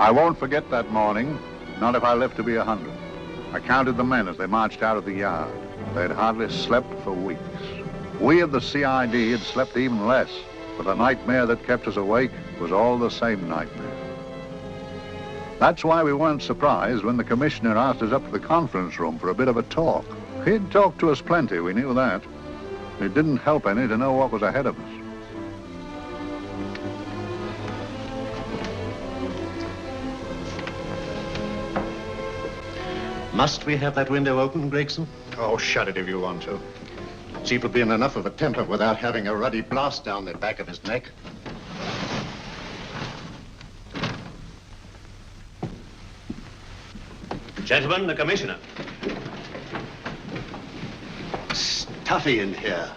I won't forget that morning, not if I live to be 100. I counted the men as they marched out of the yard. They'd hardly slept for weeks. We of the CID had slept even less, but the nightmare that kept us awake was all the same nightmare. That's why we weren't surprised when the commissioner asked us up to the conference room for a bit of a talk. He'd talked to us plenty, we knew that. It didn't help any to know what was ahead of us. Must we have that window open, Gregson? Oh, shut it if you want to. Chief will be in enough of a temper without having a ruddy blast down the back of his neck. Gentlemen, the commissioner. Stuffy in here.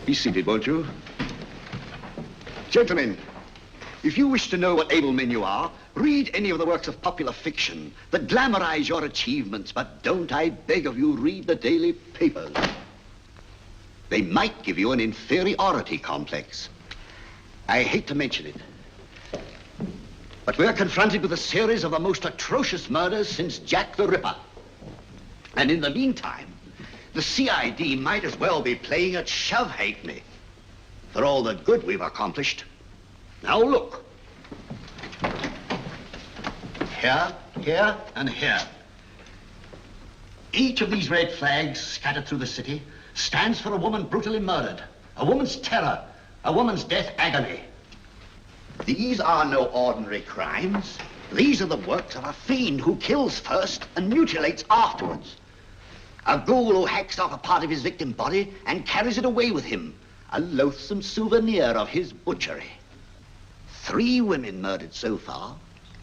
Be seated, won't you? Gentlemen, if you wish to know what able men you are, read any of the works of popular fiction that glamorize your achievements, but don't, I beg of you, read the daily papers. They might give you an inferiority complex. I hate to mention it, but we're confronted with a series of the most atrocious murders since Jack the Ripper. And in the meantime, the CID might as well be playing at shove-hate-me for all the good we've accomplished. Now look. Here, here, and here. Each of these red flags scattered through the city stands for a woman brutally murdered, a woman's terror, a woman's death agony. These are no ordinary crimes. These are the works of a fiend who kills first and mutilates afterwards. A ghoul who hacks off a part of his victim body and carries it away with him, a loathsome souvenir of his butchery. 3 women murdered so far,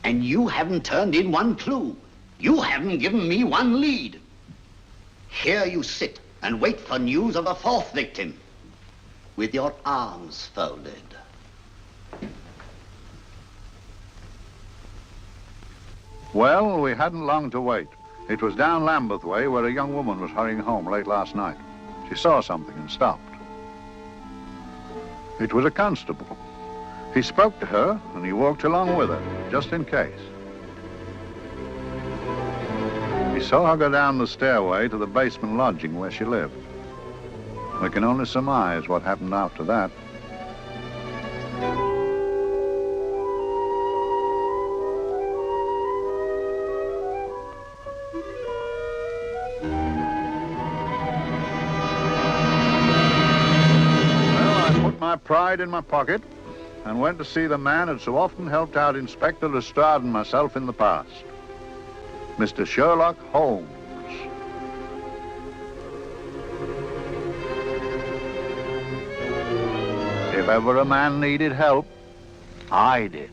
and you haven't turned in one clue. You haven't given me one lead. Here you sit and wait for news of the 4th victim, with your arms folded. Well, we hadn't long to wait. It was down Lambeth Way where a young woman was hurrying home late last night. She saw something and stopped. It was a constable. He spoke to her and he walked along with her, just in case. He saw her go down the stairway to the basement lodging where she lived. We can only surmise what happened after that. My pride in my pocket and went to see the man who'd so often helped out Inspector Lestrade and myself in the past, Mr. Sherlock Holmes. If ever a man needed help, I did.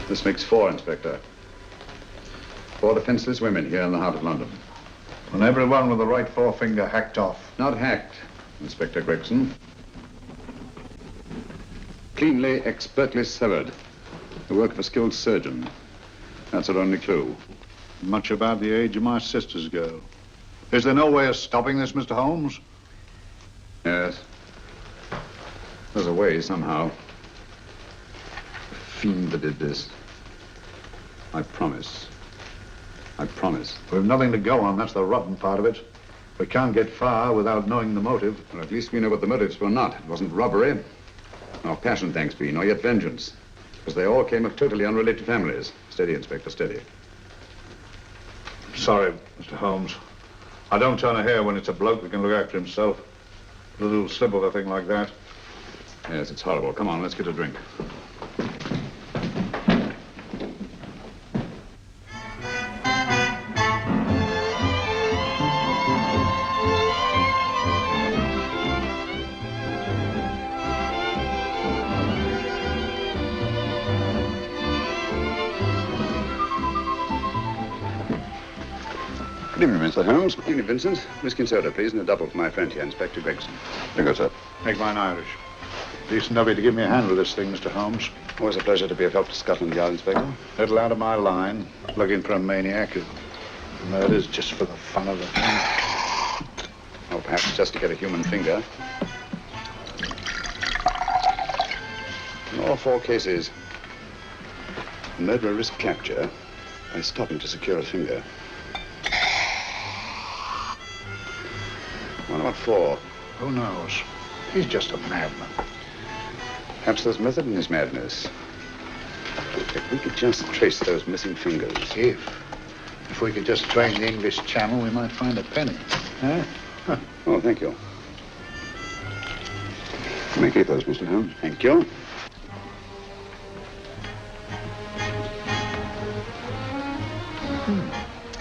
This makes 4, Inspector. 4 defenseless women here in the heart of London. And everyone with the right forefinger hacked off. Not hacked, Inspector Gregson. Cleanly, expertly severed. The work of a skilled surgeon. That's our only clue. Much about the age of my sister's girl. Is there no way of stopping this, Mr. Holmes? Yes. There's a way, somehow. The fiend that did this. I promise. I promise. We've nothing to go on, that's the rotten part of it. We can't get far without knowing the motive. Well, at least we know what the motives were not. It wasn't robbery, nor passion, thanks be, nor yet vengeance. Because they all came of totally unrelated families. Steady, Inspector, steady. Sorry, Mr. Holmes. I don't turn a hair when it's a bloke that can look after himself. A little slip of a thing like that. Yes, it's horrible. Come on, let's get a drink. Good evening, Mr. Holmes. Good evening, Vincent. Whiskey and soda, please, and a double for my friend here, Inspector Gregson. There you go, sir. Make mine Irish. Decent of you to give me a hand with this thing, Mr. Holmes. Always a pleasure to be of help to Scotland Yard, Inspector. Little out of my line, looking for a maniac who murders just for the fun of the thing. perhaps just to get a human finger. In all 4 cases, the murderer risked capture by stopping to secure a finger. What about 4? Who knows? He's just a madman. Perhaps there's method in his madness. If we could just trace those missing fingers. If we could just trace the English Channel, we might find a penny. Huh? Oh, thank you. You may keep those, Mr. Holmes. Thank you.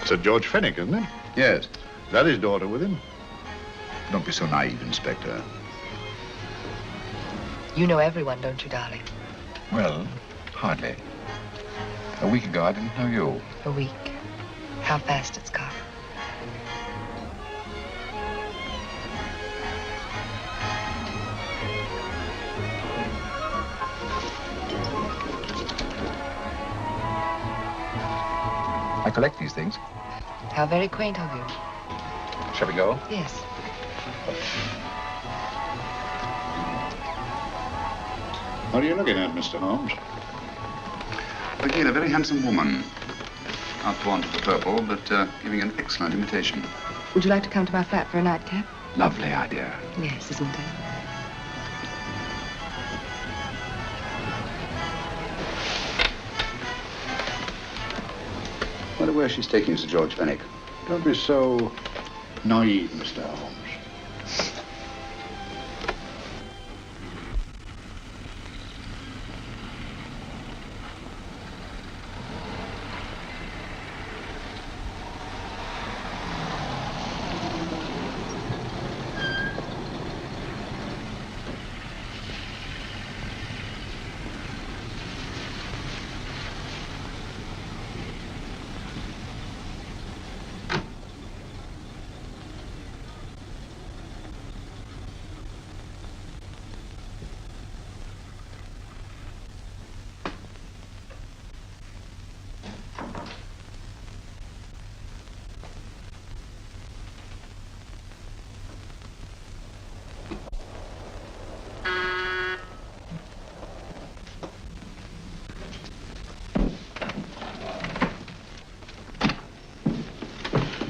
Sir George Fenwick, isn't it? Yes. Is that his daughter with him? Don't be so naive, Inspector. You know everyone, don't you, darling? Well, hardly. A week ago, I didn't know you. A week. How fast it's gone. I collect these things. How very quaint of you. Shall we go? Yes. What are you looking at, Mr. Holmes? Looking at a very handsome woman. Not fond of the purple, but giving an excellent imitation. Would you like to come to my flat for a nightcap? Lovely idea. Yes, isn't it? I wonder where she's taking Sir George Fenwick. Don't be so naive, Mr. Holmes.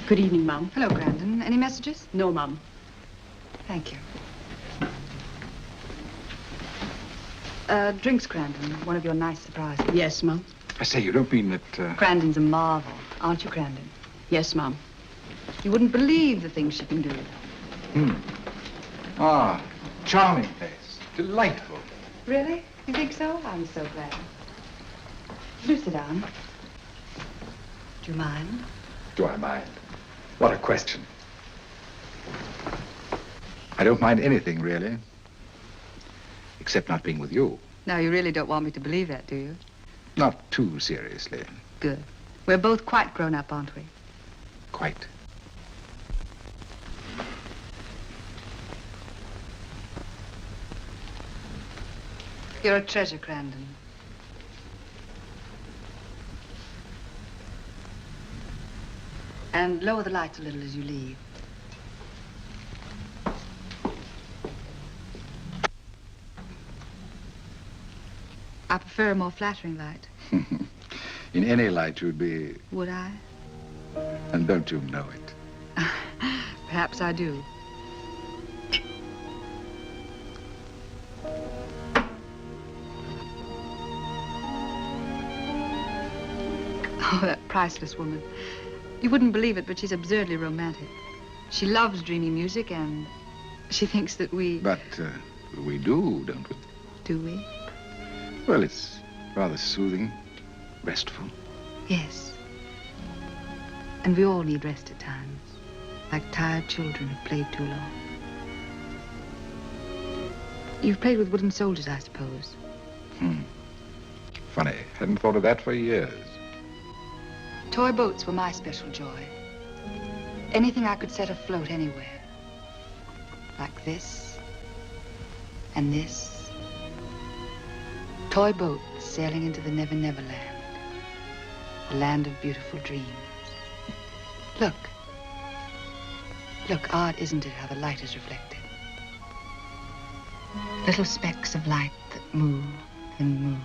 Good evening, Mum. Hello, Grandon. Any messages? No, Mum. Thank you. Drinks, Grandon. One of your nice surprises. Yes, Mum. I say, you don't mean that... Grandon's a marvel, aren't you, Grandon? Yes, Mum. You wouldn't believe the things she can do. Ah, charming place. Delightful. Really? You think so? I'm so glad. Do sit down. Do you mind? Do I mind? What a question. I don't mind anything, really. Except not being with you. Now, you really don't want me to believe that, do you? Not too seriously. Good. We're both quite grown up, aren't we? Quite. You're a treasure, Grandon. And lower the lights a little as you leave. I prefer a more flattering light. In any light, you'd be... Would I? And don't you know it? Perhaps I do. Oh, that priceless woman. You wouldn't believe it, but she's absurdly romantic. She loves dreamy music, and she thinks that we... But we do, don't we? Do we? Well, it's rather soothing, restful. Yes. And we all need rest at times, like tired children who've played too long. You've played with wooden soldiers, I suppose. Funny. Hadn't thought of that for years. Toy boats were my special joy. Anything I could set afloat anywhere. Like this, and this. Toy boats sailing into the Never Never Land. The land of beautiful dreams. Look. Look, odd, isn't it, how the light is reflected? Little specks of light that move and move,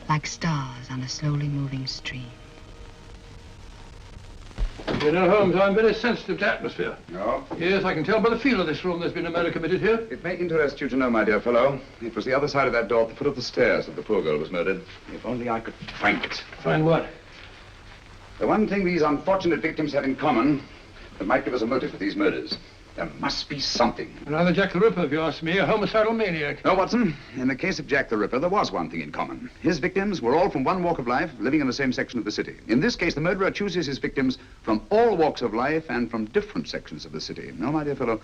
like stars on a slowly moving stream. You know, Holmes, I'm very sensitive to atmosphere. No? Yes, I can tell by the feel of this room there's been a murder committed here. It may interest you to know, my dear fellow, it was the other side of that door at the foot of the stairs that the poor girl was murdered. If only I could find it. Find what? The one thing these unfortunate victims have in common that might give us a motive for these murders. There must be something. Another Jack the Ripper, if you ask me, a homicidal maniac. No, Watson. In the case of Jack the Ripper, there was one thing in common. His victims were all from one walk of life, living in the same section of the city. In this case, the murderer chooses his victims from all walks of life and from different sections of the city. No, my dear fellow,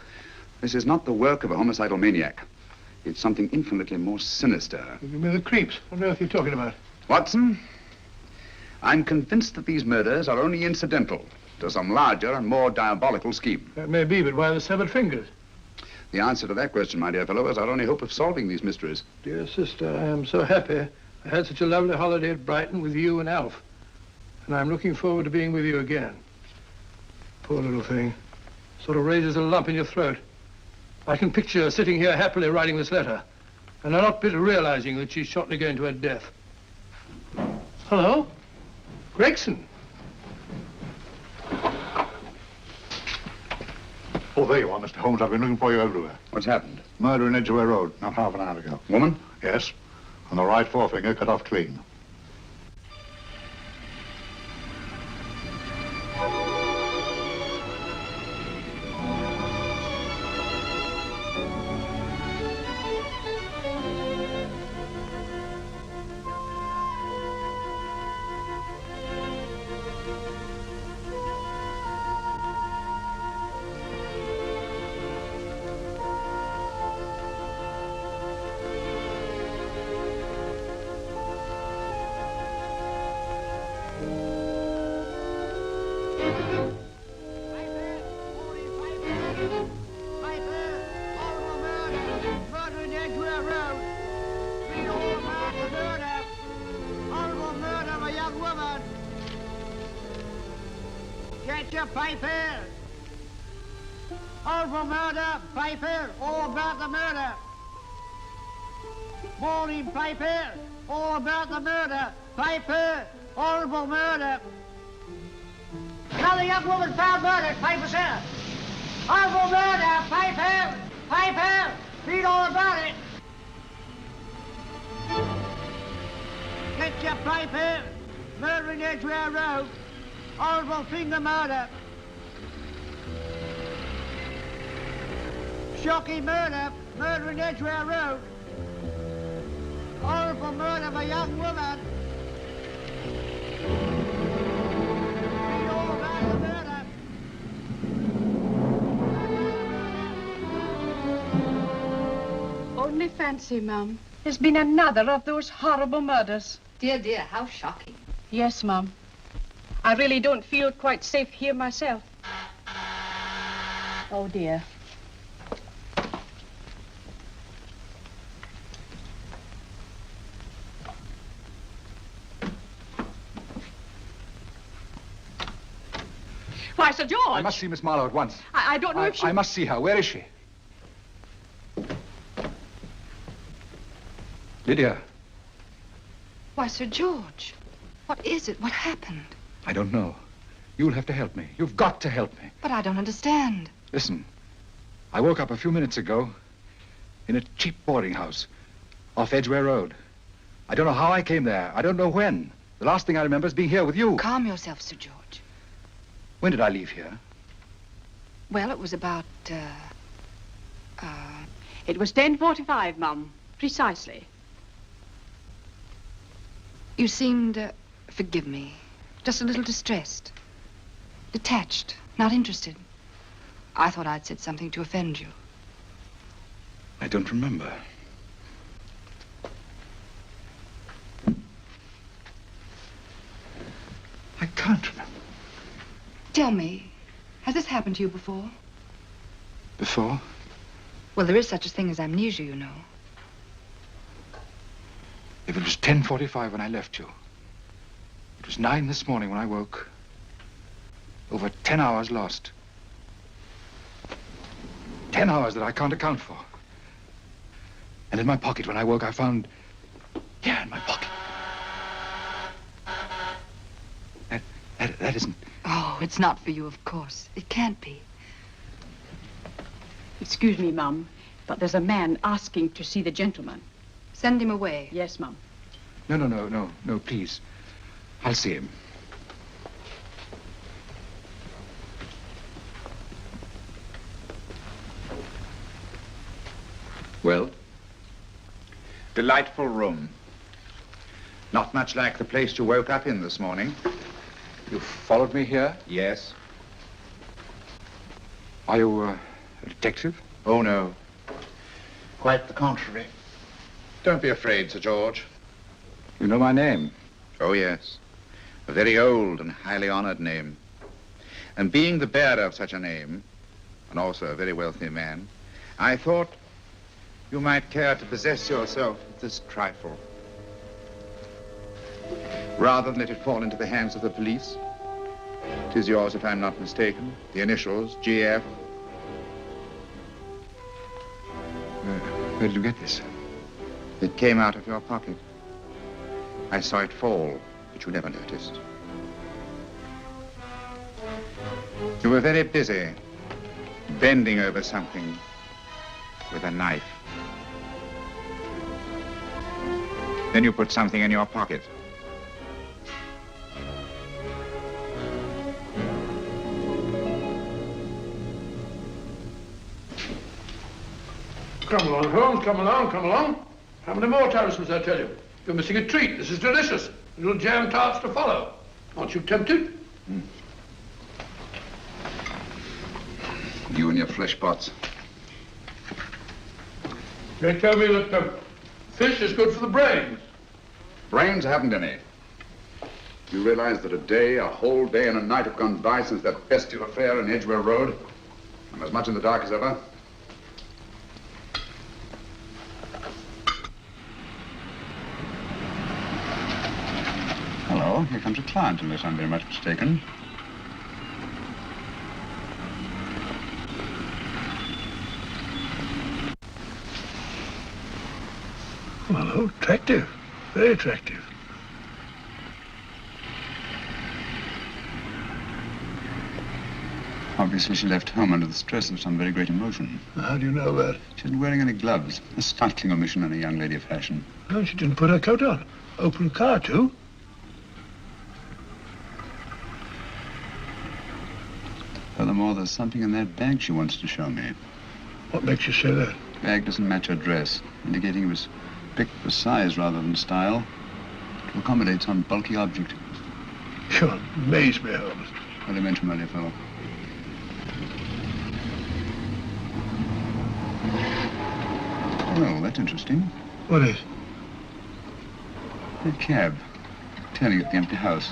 this is not the work of a homicidal maniac. It's something infinitely more sinister. You mean the creeps? What on earth are you talking about? Watson, I'm convinced that these murders are only incidental to some larger and more diabolical scheme. That may be, but why the severed fingers? The answer to that question, my dear fellow, is our only hope of solving these mysteries. Dear sister, I am so happy. I had such a lovely holiday at Brighton with you and Alf. And I'm looking forward to being with you again. Poor little thing. Sort of raises a lump in your throat. I can picture her sitting here happily writing this letter. And I'm not bit realizing that she's shortly going to her death. Hello? Gregson. Oh, there you are, Mr. Holmes. I've been looking for you everywhere. What's happened? Murder in Edgware Road, not half an hour ago. Woman? Yes. And the right forefinger cut off clean. Get your paper. Horrible murder, paper, all about the murder. Morning paper, all about the murder. Paper, horrible murder. Another young woman found murdered, paper, sir. Horrible murder, paper, paper, read all about it. Get your paper, murder in Edgware Road. Horrible finger murder. Shocking murder. Murder in Edgware Road. Horrible murder of a young woman. Read all about the murder. Only fancy, Mum. There's been another of those horrible murders. Dear, dear, how shocking. Yes, Mum. I really don't feel quite safe here myself. Oh, dear. Why, Sir George! I must see Miss Marlowe at once. I don't know if she... I must see her. Where is she? Lydia. Why, Sir George, what is it? What happened? I don't know. You'll have to help me. You've got to help me. But I don't understand. Listen, I woke up a few minutes ago in a cheap boarding house off Edgware Road. I don't know how I came there. I don't know when. The last thing I remember is being here with you. Calm yourself, Sir George. When did I leave here? Well, it was about, It was 10:45, Mum. Precisely. You seemed, forgive me, just a little distressed. Detached, not interested. I thought I'd said something to offend you. I don't remember. I can't remember. Tell me, has this happened to you before? Before? Well, there is such a thing as amnesia, you know. If it was 10:45 when I left you, it was 9 this morning when I woke. Over 10 hours lost. 10 hours that I can't account for. And in my pocket, when I woke, I found... Here, in my pocket. That isn't... Oh, it's not for you, of course. It can't be. Excuse me, Mum, but there's a man asking to see the gentleman. Send him away. Yes, Mum. No, please. I'll see him. Well? Delightful room. Not much like the place you woke up in this morning. You followed me here? Yes. Are you a detective? Oh, no. Quite the contrary. Don't be afraid, Sir George. You know my name? Oh, yes. A very old and highly honored name. And being the bearer of such a name, and also a very wealthy man, I thought you might care to possess yourself of this trifle. Rather than let it fall into the hands of the police. It is yours, if I'm not mistaken. The initials, GF. Where did you get this? It came out of your pocket. I saw it fall, but you never noticed. You were very busy, bending over something with a knife. Then you put something in your pocket. Come along, Holmes, come along, come along. How many more times must I tell you? You're missing a treat. This is delicious. Little jam tarts to follow. Aren't you tempted? You and your flesh pots. They tell me that fish is good for the brains. Brains haven't any. You realize that a whole day and a night have gone by since that bestial affair in Edgware Road? I'm as much in the dark as ever. Hello, here comes a client, unless I'm very much mistaken. Hello, attractive. Very attractive. Obviously, she left home under the stress of some very great emotion. How do you know that? She isn't wearing any gloves. A startling omission in a young lady of fashion. No, she didn't put her coat on. Open car, too. Furthermore, there's something in that bag she wants to show me. What makes you say that? The bag doesn't match her dress, indicating it was picked for size rather than style, to accommodate some bulky object. You amaze me, Holmes. What do you mention, my dear fellow? Well, that's interesting. What is? That cab, turning at the empty house.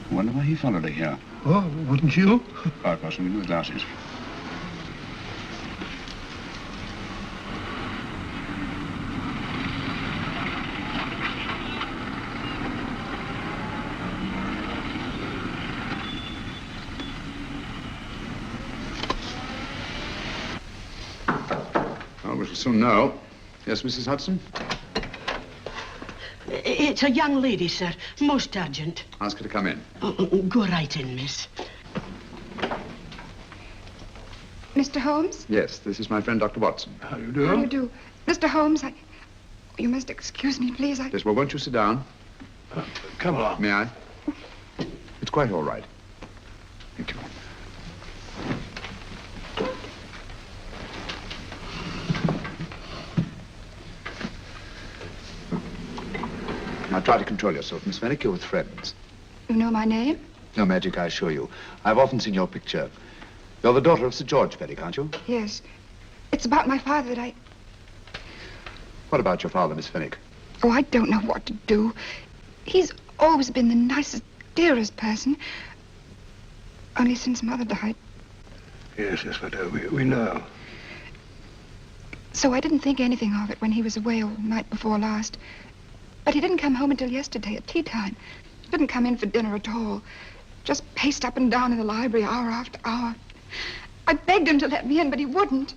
I wonder why he followed her here. Oh, wouldn't you? Quite possibly, with glasses. Oh, we shall soon know. Yes, Mrs. Hudson? It's a young lady, sir. Most urgent. Ask her to come in. Go right in, miss. Mr. Holmes? Yes, this is my friend, Dr. Watson. How do you do? How do you do? Mr. Holmes, you must excuse me, please. Yes, well, won't you sit down? Come along. May I? It's quite all right. Thank you. Now, try to control yourself, Miss Fenwick. You're with friends. You know my name? No magic, I assure you. I've often seen your picture. You're the daughter of Sir George Fenwick, aren't you? Yes. It's about my father that What about your father, Miss Fenwick? Oh, I don't know what to do. He's always been the nicest, dearest person. Only since Mother died. Yes, we do. We know. So I didn't think anything of it when he was away all night before last. But he didn't come home until yesterday at tea time. Didn't come in for dinner at all. Just paced up and down in the library hour after hour. I begged him to let me in, but he wouldn't.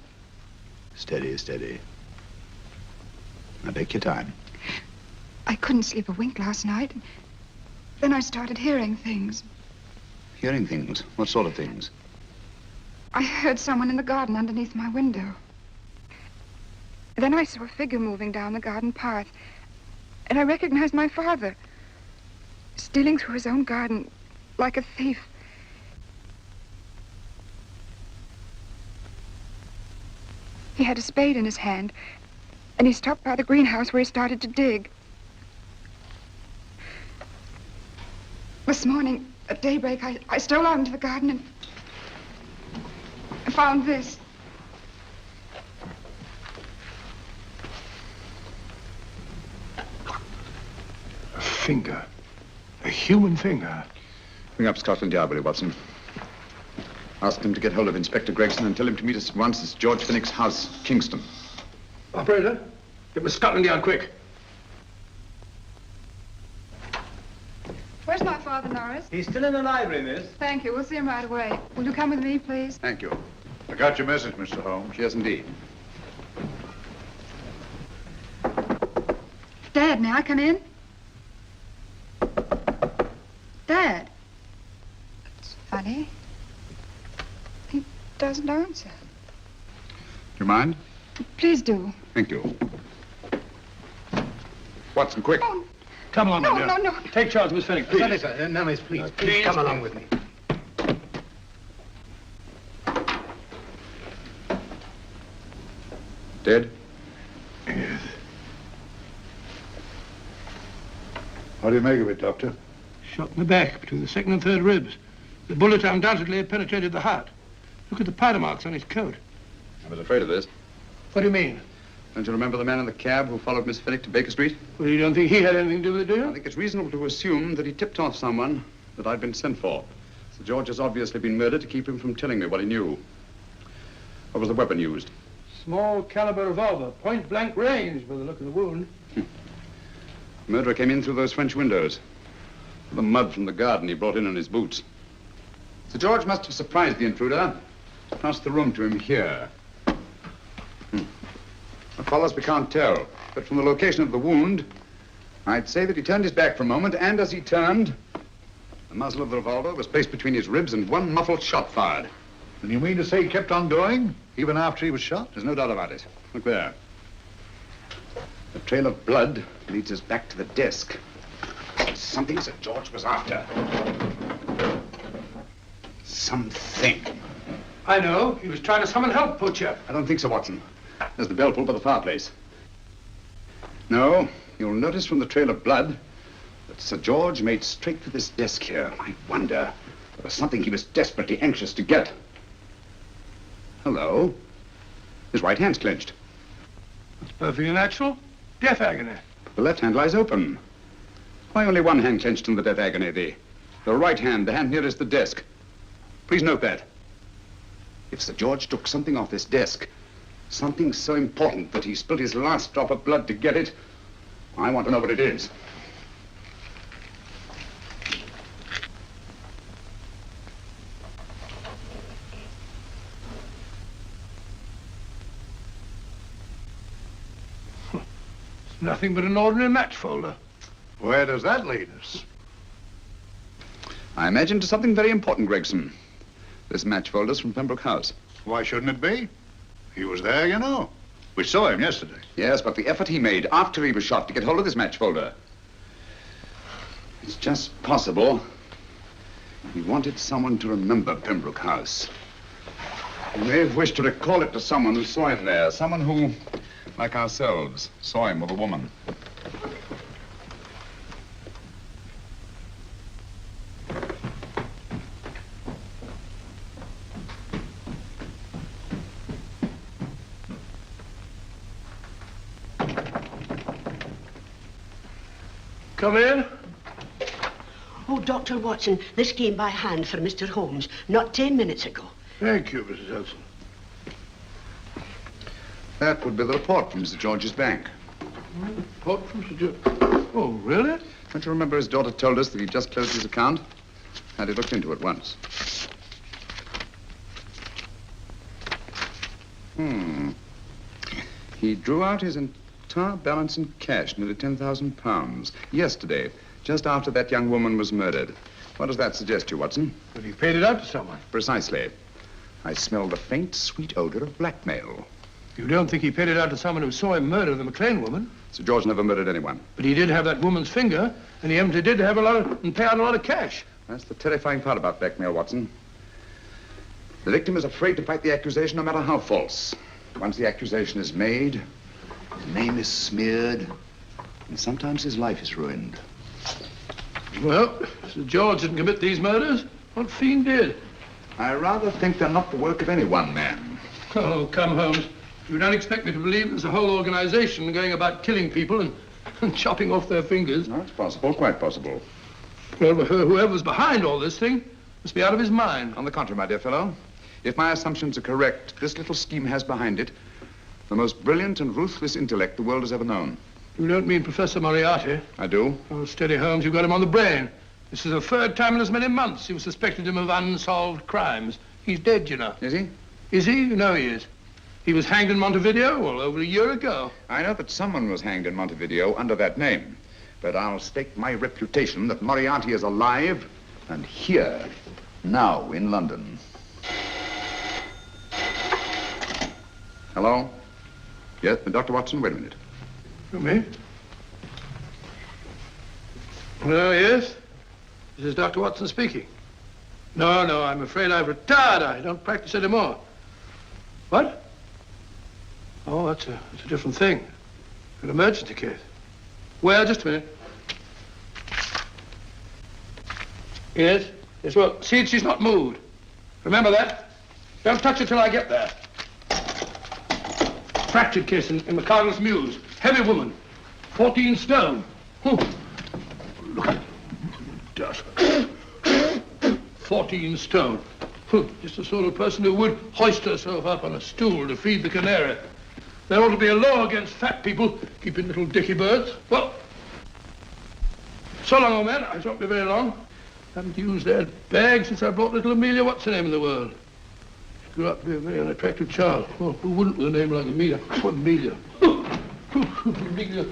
Steady, steady. Now take your time. I couldn't sleep a wink last night. Then I started hearing things. Hearing things? What sort of things? I heard someone in the garden underneath my window. Then I saw a figure moving down the garden path. And I recognized my father, stealing through his own garden like a thief. He had a spade in his hand, and he stopped by the greenhouse where he started to dig. This morning, at daybreak, I stole out into the garden and I found this. A finger. A human finger. Bring up Scotland Yard, will you, Watson? Ask them to get hold of Inspector Gregson and tell him to meet us at once at George Finnick's house, Kingston. Operator, get me Scotland Yard quick. Where's my father, Norris? He's still in the library, miss. Thank you. We'll see him right away. Will you come with me, please? Thank you. I got your message, Mr. Holmes. Yes, indeed. Dad, may I come in? Dad. That's funny. He doesn't answer. Do you mind? Please do. Thank you. Watson, quick. Oh, Come on, no, my dear. no, no. Take charge, Miss Finnick, please. Sorry, sir. No, miss, please. Please come along with me. Dead? Yes. What do you make of it, Doctor? Shot in the back, between the second and third ribs. The bullet undoubtedly penetrated the heart. Look at the powder marks on his coat. I was afraid of this. What do you mean? Don't you remember the man in the cab who followed Miss Finnick to Baker Street? Well, you don't think he had anything to do with it, do I you? think it's reasonable to assume that he tipped off someone that I'd been sent for. Sir George has obviously been murdered to keep him from telling me what he knew. What was the weapon used? Small caliber revolver, point blank range by the look of the wound. The murderer came in through those French windows. The mud from the garden he brought in his boots. Sir George must have surprised the intruder. Passed the room to him here. What follows, we can't tell. But from the location of the wound, I'd say that he turned his back for a moment, and as he turned, the muzzle of the revolver was placed between his ribs and one muffled shot fired. And you mean to say he kept on going, even after he was shot? There's no doubt about it. Look there. The trail of blood leads us back to the desk. Something Sir George was after. Something. I know. He was trying to summon help, poor chap. I don't think so, Watson. There's the bell pull by the fireplace. No, you'll notice from the trail of blood that Sir George made straight for this desk here. I wonder, there was something he was desperately anxious to get. Hello. His right hand's clenched. That's perfectly natural. Death agony. The left hand lies open. Why only one hand clenched in the death agony? The right hand, the hand nearest the desk. Please note that. If Sir George took something off this desk, something so important that he spilled his last drop of blood to get it, I want to know what it is. It's nothing but an ordinary match folder. Where does that lead us? I imagine to something very important, Gregson. This match folder's from Pembroke House. Why shouldn't it be? He was there, you know. We saw him yesterday. Yes, but the effort he made after he was shot to get hold of this match folder. It's just possible he wanted someone to remember Pembroke House. He may have wished to recall it to someone who saw him there. Someone who, like ourselves, saw him with a woman. Come in. Oh, Dr. Watson, this came by hand for Mr. Holmes not 10 minutes ago. Thank you, Mrs. Elson. That would be the report from Sir George's bank. Report from Sir George. Oh, really? Don't you remember his daughter told us that he'd just closed his account? Had it looked into at once. He drew out his entire balance in cash, nearly £10,000, yesterday, just after that young woman was murdered. What does that suggest to you, Watson? But he paid it out to someone. Precisely. I smell the faint, sweet odor of blackmail. You don't think he paid it out to someone who saw him murder the McLean woman? Sir George never murdered anyone. But he did have that woman's finger, and he evidently did have and pay out a lot of cash. That's the terrifying part about blackmail, Watson. The victim is afraid to fight the accusation, no matter how false. Once the accusation is made, his name is smeared, and sometimes his life is ruined. Well, Sir George didn't commit these murders. What fiend did? I rather think they're not the work of any one man. Oh, come, Holmes. You don't expect me to believe there's a whole organization going about killing people and chopping off their fingers. No, it's possible, quite possible. Well, whoever's behind all this thing must be out of his mind. On the contrary, my dear fellow, if my assumptions are correct, this little scheme has behind it the most brilliant and ruthless intellect the world has ever known. You don't mean Professor Moriarty? I do. Oh, steady, Holmes, you've got him on the brain. This is the third time in as many months you've suspected him of unsolved crimes. He's dead, you know. Is he? Is he? You know he is. He was hanged in Montevideo, well, over a year ago. I know that someone was hanged in Montevideo under that name. But I'll stake my reputation that Moriarty is alive and here, now, in London. Hello? Yes, Dr. Watson, wait a minute. You me? Oh, yes? This is Dr. Watson speaking. No, I'm afraid I've retired. I don't practice anymore. What? Oh, that's a different thing. An emergency case. Well, just a minute. Yes? Yes, well, see, she's not moved. Remember that? Don't touch her till I get there. Fractured case in McCardle's Mews. Heavy woman. 14 stone. Look at it. Dust. 14 stone. Just the sort of person who would hoist herself up on a stool to feed the canary. There ought to be a law against fat people keeping little dicky birds. Well, so long, old man. I shan't be very long. Haven't used that bag since I brought little Amelia. What's her name in the world? She grew up to be a very unattractive child. Well, who wouldn't with a name like Amelia? Oh, Amelia. Amelia.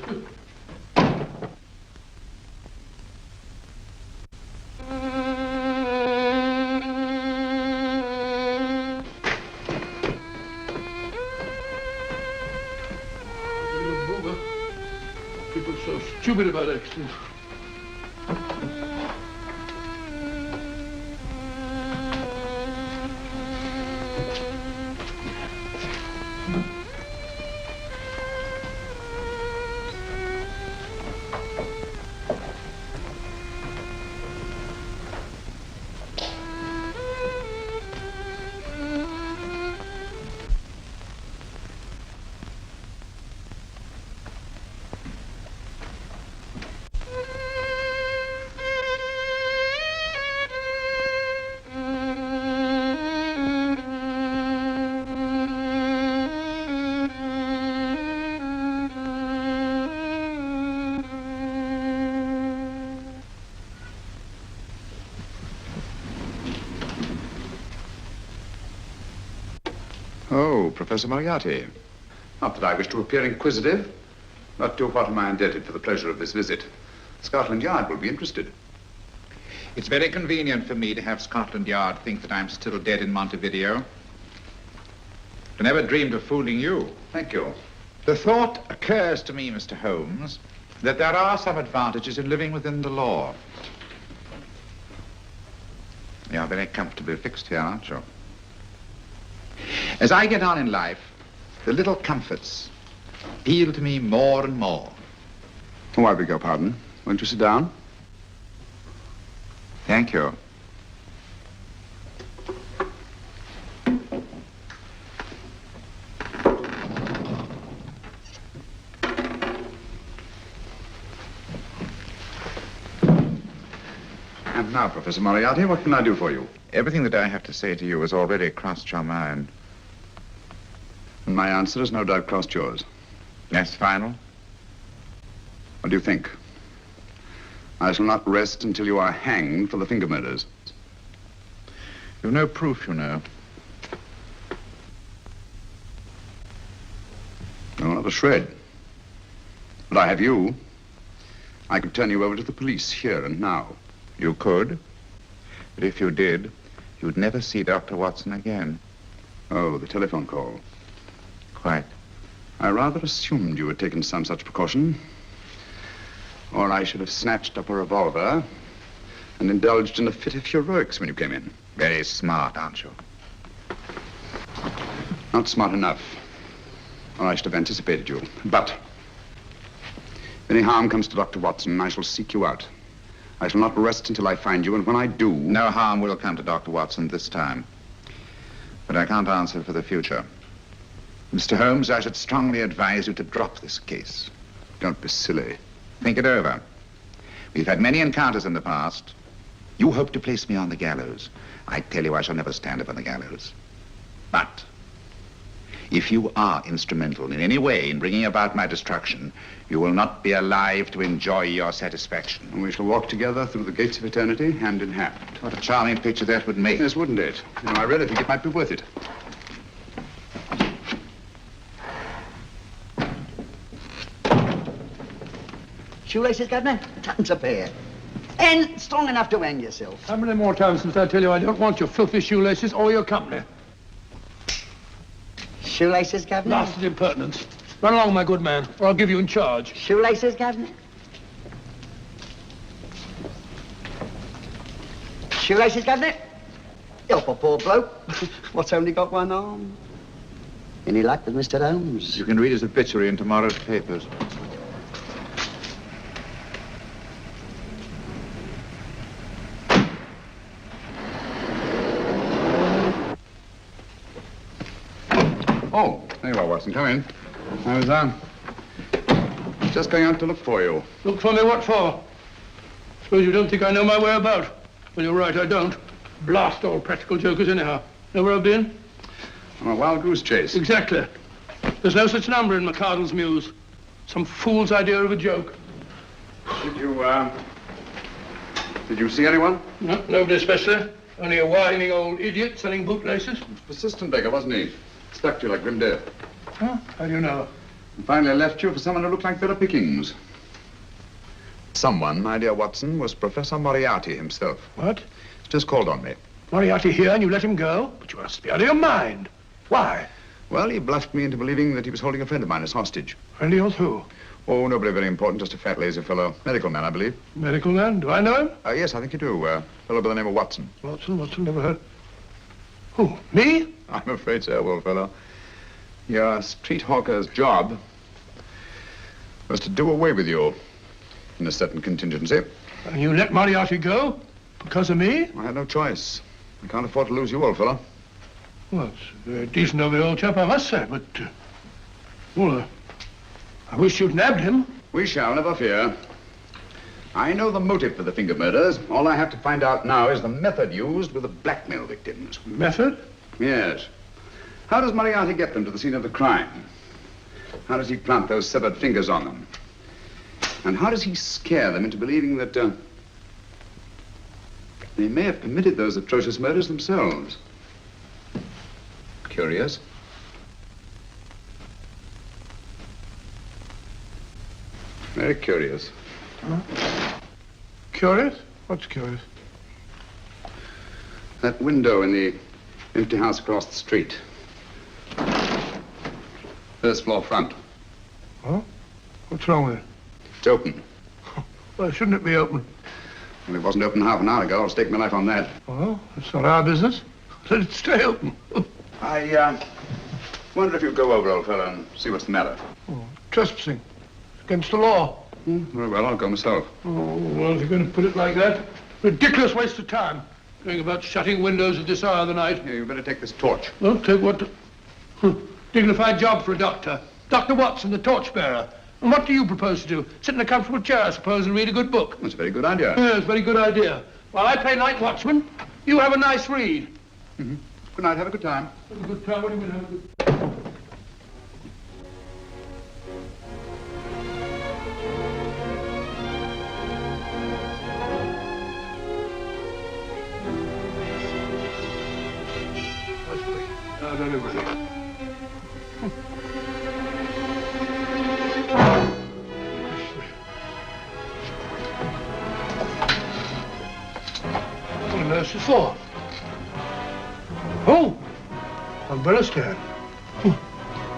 People are so stupid about accidents. Oh, Professor Moriarty. Not that I wish to appear inquisitive, but to what am I indebted for the pleasure of this visit? Scotland Yard will be interested. It's very convenient for me to have Scotland Yard think that I'm still dead in Montevideo. I never dreamed of fooling you. Thank you. The thought occurs to me, Mr. Holmes, that there are some advantages in living within the law. You're very comfortably fixed here, aren't you? As I get on in life, the little comforts appeal to me more and more. Oh, I beg your pardon. Won't you sit down? Thank you. And now, Professor Moriarty, what can I do for you? Everything that I have to say to you has already crossed your mind. And my answer has no doubt crossed yours. Yes, final? What do you think? I shall not rest until you are hanged for the finger murders. You've no proof, you know. No, not a shred. But I have you. I could turn you over to the police here and now. You could. But if you did, you'd never see Dr. Watson again. Oh, the telephone call. Quite. I rather assumed you had taken some such precaution. Or I should have snatched up a revolver and indulged in a fit of heroics when you came in. Very smart, aren't you? Not smart enough. Or I should have anticipated you. But if any harm comes to Dr. Watson, I shall seek you out. I shall not rest until I find you, and when I do... No harm will come to Dr. Watson this time. But I can't answer for the future. Mr. Holmes, I should strongly advise you to drop this case. Don't be silly. Think it over. We've had many encounters in the past. You hope to place me on the gallows. I tell you, I shall never stand upon the gallows. But if you are instrumental in any way in bringing about my destruction, you will not be alive to enjoy your satisfaction. And we shall walk together through the gates of eternity, hand in hand. What a charming picture that would make. Yes, wouldn't it? You know, I really think it might be worth it. Shoelaces, Governor? Tuppence a pair. And strong enough to hang yourself. How many more times since I tell you I don't want your filthy shoelaces or your company? Shoelaces, Governor? Blasted impertinence. Run along, my good man, or I'll give you in charge. Shoelaces, Governor? Shoelaces, Governor? Help a poor bloke. What's only got one arm? Any luck with Mr. Holmes? You can read his obituary in tomorrow's papers. Oh, there you are, Watson. Come in. I was, just going out to look for you. Look for me what for? Suppose you don't think I know my way about. Well, you're right, I don't. Blast all practical jokers anyhow. Know where I've been? On a wild goose chase. Exactly. There's no such number in McCardle's Muse. Some fool's idea of a joke. Did you see anyone? No, nobody especially. Only a whining old idiot selling bootlaces. Persistent beggar, wasn't he? Stuck to you like grim death. Huh? How do you know? And finally left you for someone who looked like better pickings. Someone, my dear Watson, was Professor Moriarty himself. What? He's just called on me. Moriarty here and you let him go? But you must be out of your mind. Why? Well, he bluffed me into believing that he was holding a friend of mine as hostage. Friend of yours who? Oh, nobody very important, just a fat, lazy fellow. Medical man, I believe. Medical man? Do I know him? Yes, I think you do. A fellow by the name of Watson. Watson, never heard. Who, me? I'm afraid so, old fellow. Your street hawker's job was to do away with you in a certain contingency. And you let Moriarty go? Because of me? I had no choice. I can't afford to lose you, old fellow. Well, it's very decent of the old chap, I must say, but... I wish you'd nabbed him. We shall, never fear. I know the motive for the finger murders. All I have to find out now is the method used with the blackmail victims. Method? Yes. How does Moriarty get them to the scene of the crime? How does he plant those severed fingers on them? And how does he scare them into believing that they may have committed those atrocious murders themselves? Curious. Very curious. Huh? Curious? What's curious? That window in the empty house across the street. First floor front. Huh? What's wrong with it? It's open. Well, shouldn't it be open? Well, it wasn't open half an hour ago. I'll stake my life on that. Well, it's not our business. Let it stay open. I wonder if you'd go over, old fellow, and see what's the matter. Oh, trespassing. Against the law. Very well, I'll go myself. Oh, well, if you're going to put it like that, ridiculous waste of time. Going about shutting windows at this hour of the night. Yeah, you better take this torch. Well, take what? Dignified job for a doctor. Dr. Watson, the torchbearer. And what do you propose to do? Sit in a comfortable chair, I suppose, and read a good book? That's a very good idea. Yes, very good idea. While I play night watchman, you have a nice read. Mm-hmm. Good night, have a good time. Have a good time, what do you mean, have a good... have everything. What on earth's it for? Oh! Umbrella stand.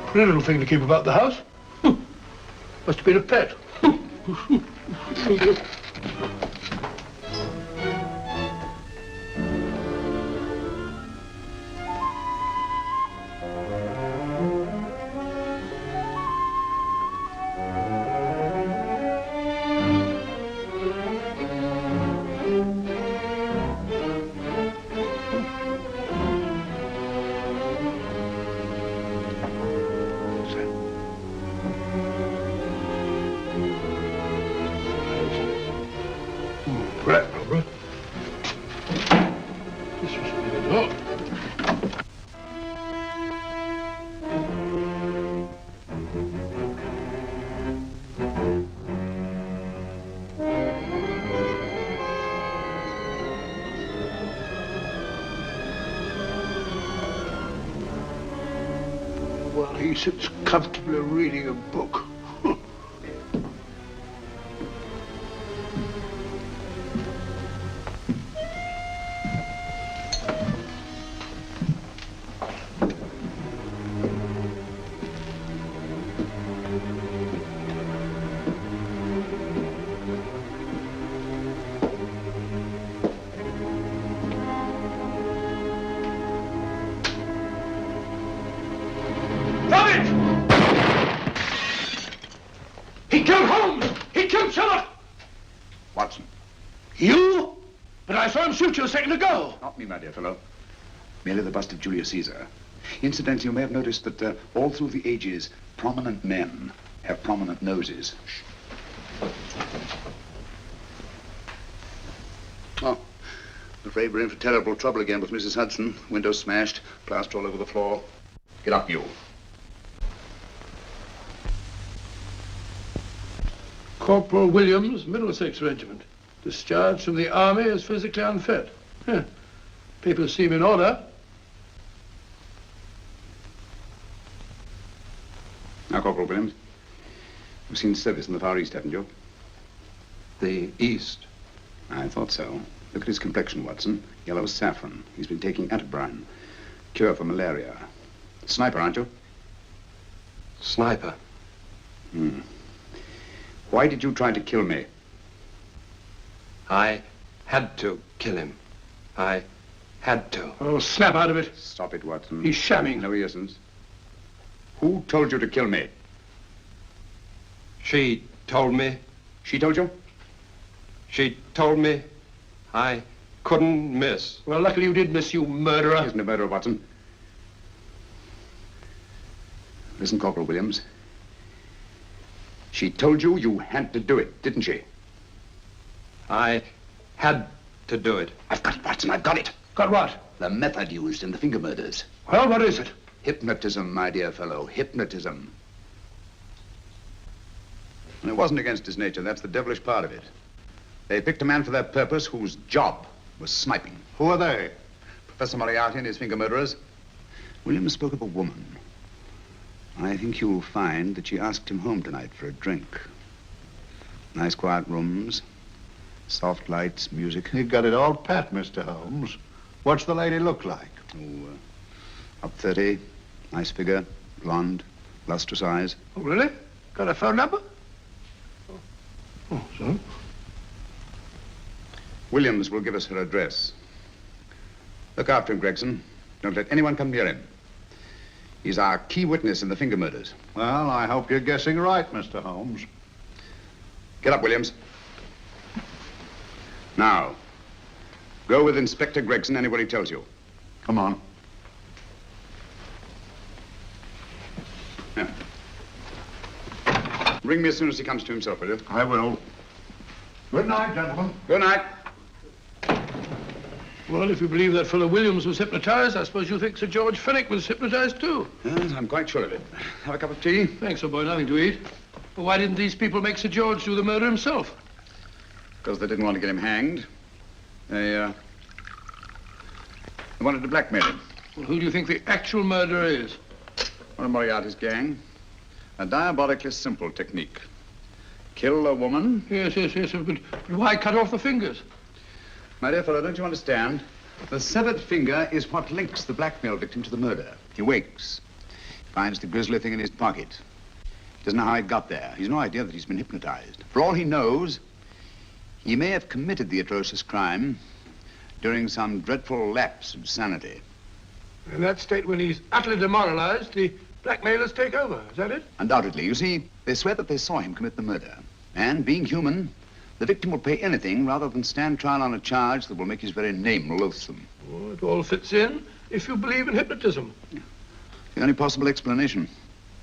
Pretty little thing to keep about the house. Must have been a pet. While he sits comfortably reading a book. He killed Holmes! He killed Sherlock! Watson. You? But I saw him shoot you a second ago. Not me, my dear fellow. Merely the bust of Julius Caesar. Incidentally, you may have noticed that all through the ages, prominent men have prominent noses. Oh, I'm afraid we're in for terrible trouble again with Mrs. Hudson. Windows smashed, plaster all over the floor. Get up, you. Corporal Williams, Middlesex Regiment. Discharged from the army as physically unfit. Papers seem in order. Now, Corporal Williams, you've seen service in the Far East, haven't you? The East? I thought so. Look at his complexion, Watson. Yellow as saffron. He's been taking atabrine. Cure for malaria. Sniper, aren't you? Sniper. Why did you try to kill me? I had to kill him. I had to. Oh, snap out of it. Stop it, Watson. He's shamming. No, he isn't. Who told you to kill me? She told me. She told you? She told me I couldn't miss. Well, luckily you did miss, you murderer. She isn't a murderer, Watson. Listen, Corporal Williams. She told you you had to do it, didn't she? I had to do it. I've got it, Watson, I've got it. Got what? The method used in the finger murders. Well, what is it? Hypnotism, my dear fellow, hypnotism. And it wasn't against his nature, that's the devilish part of it. They picked a man for their purpose whose job was sniping. Who are they? Professor Moriarty and his finger murderers. Williams spoke of a woman. I think you'll find that she asked him home tonight for a drink. Nice quiet rooms, soft lights, music. You got it all pat, Mr. Holmes. What's the lady look like? Oh, up 30, nice figure, blonde, lustrous eyes. Oh, really? Got a phone number? Oh, so? Williams will give us her address. Look after him, Gregson. Don't let anyone come near him. He's our key witness in the finger murders. Well, I hope you're guessing right, Mr. Holmes. Get up, Williams. Now, go with Inspector Gregson anywhere he tells you. Come on. Yeah. Ring me as soon as he comes to himself, will you? I will. Good night, gentlemen. Good night. Well, if you believe that fellow Williams was hypnotized, I suppose you think Sir George Fenwick was hypnotized too. Yes, I'm quite sure of it. Have a cup of tea? Thanks, old boy. Nothing to eat. Well, why didn't these people make Sir George do the murder himself? Because they didn't want to get him hanged. They wanted to blackmail him. Well, who do you think the actual murderer is? One of Moriarty's gang. A diabolically simple technique. Kill a woman. Yes, but why cut off the fingers? My dear fellow, don't you understand? The severed finger is what links the blackmail victim to the murder. He wakes, finds the grisly thing in his pocket. He doesn't know how it got there. He's no idea that he's been hypnotized. For all he knows, he may have committed the atrocious crime during some dreadful lapse of sanity. In that state, when he's utterly demoralized, the blackmailers take over. Is that it? Undoubtedly. You see, they swear that they saw him commit the murder. And being human, the victim will pay anything rather than stand trial on a charge that will make his very name loathsome. Oh, it all fits in if you believe in hypnotism. Yeah. The only possible explanation.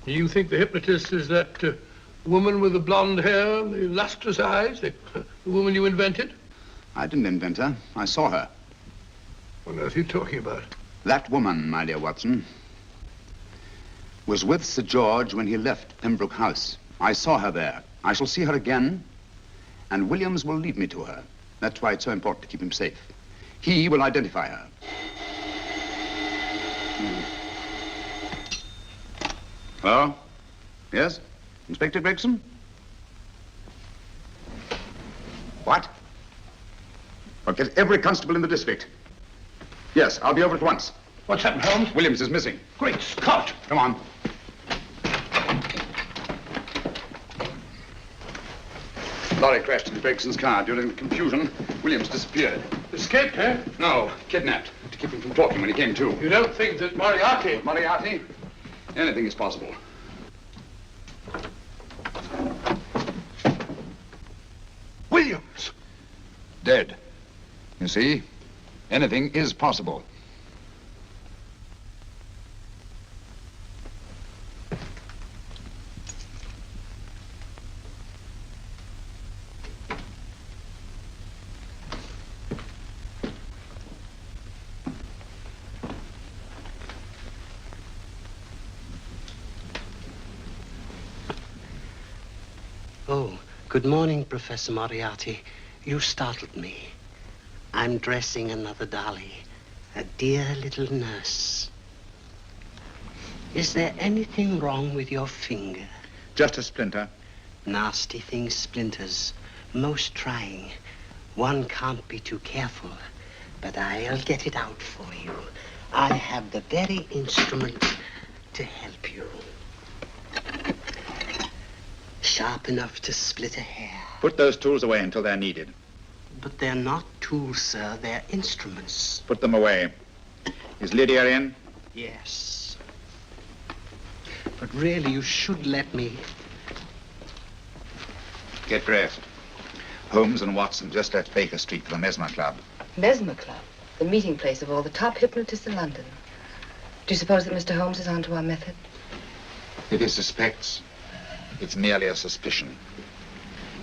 You think the hypnotist is that woman with the blonde hair and the lustrous eyes, the woman you invented? I didn't invent her. I saw her. What on earth are you talking about? That woman, my dear Watson, was with Sir George when he left Pembroke House. I saw her there. I shall see her again, and Williams will lead me to her. That's why it's so important to keep him safe. He will identify her. Hello? Yes? Inspector Gregson? What? Well, get every constable in the district. Yes, I'll be over at once. What's happened, Holmes? Williams is missing. Great Scott! Come on. Lorry crashed into Gregson's car. During the confusion, Williams disappeared. Escaped, eh? No, kidnapped. To keep him from talking when he came to. You don't think that Moriarty... Moriarty? Anything is possible. Williams! Dead. You see? Anything is possible. Oh, good morning, Professor Moriarty. You startled me. I'm dressing another dolly, a dear little nurse. Is there anything wrong with your finger? Just a splinter. Nasty thing, splinters. Most trying. One can't be too careful, but I'll get it out for you. I have the very instrument to help you. Sharp enough to split a hair. Put those tools away until they're needed. But they're not tools, sir. They're instruments. Put them away. Is Lydia in? Yes. But really, you should let me. Get dressed. Holmes and Watson just left Baker Street for the Mesmer Club. Mesmer Club, the meeting place of all the top hypnotists in London. Do you suppose that Mr. Holmes is onto our method? If he suspects, it's merely a suspicion.